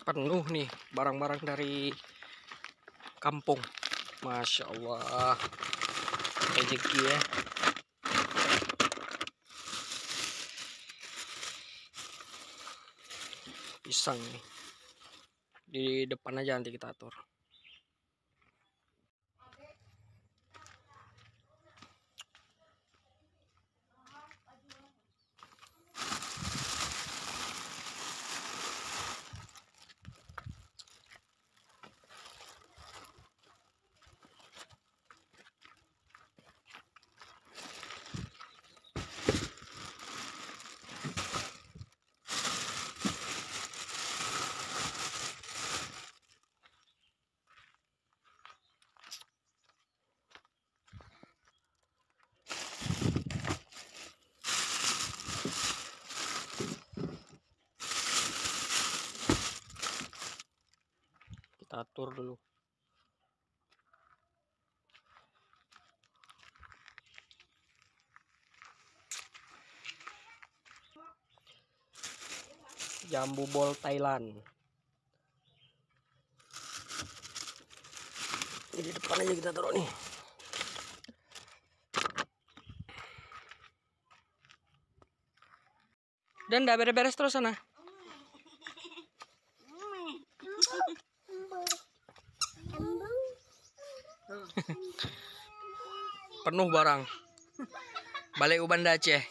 Penuh nih barang-barang dari kampung. Masya Allah, rezeki ya. Pisang nih di depan aja, nanti kita atur. Kita atur dulu. Jambu bol Thailand. Di depan aja kita taruh nih. Dan udah beres-beres terus sana. Penuh barang. Balik Banda Aceh.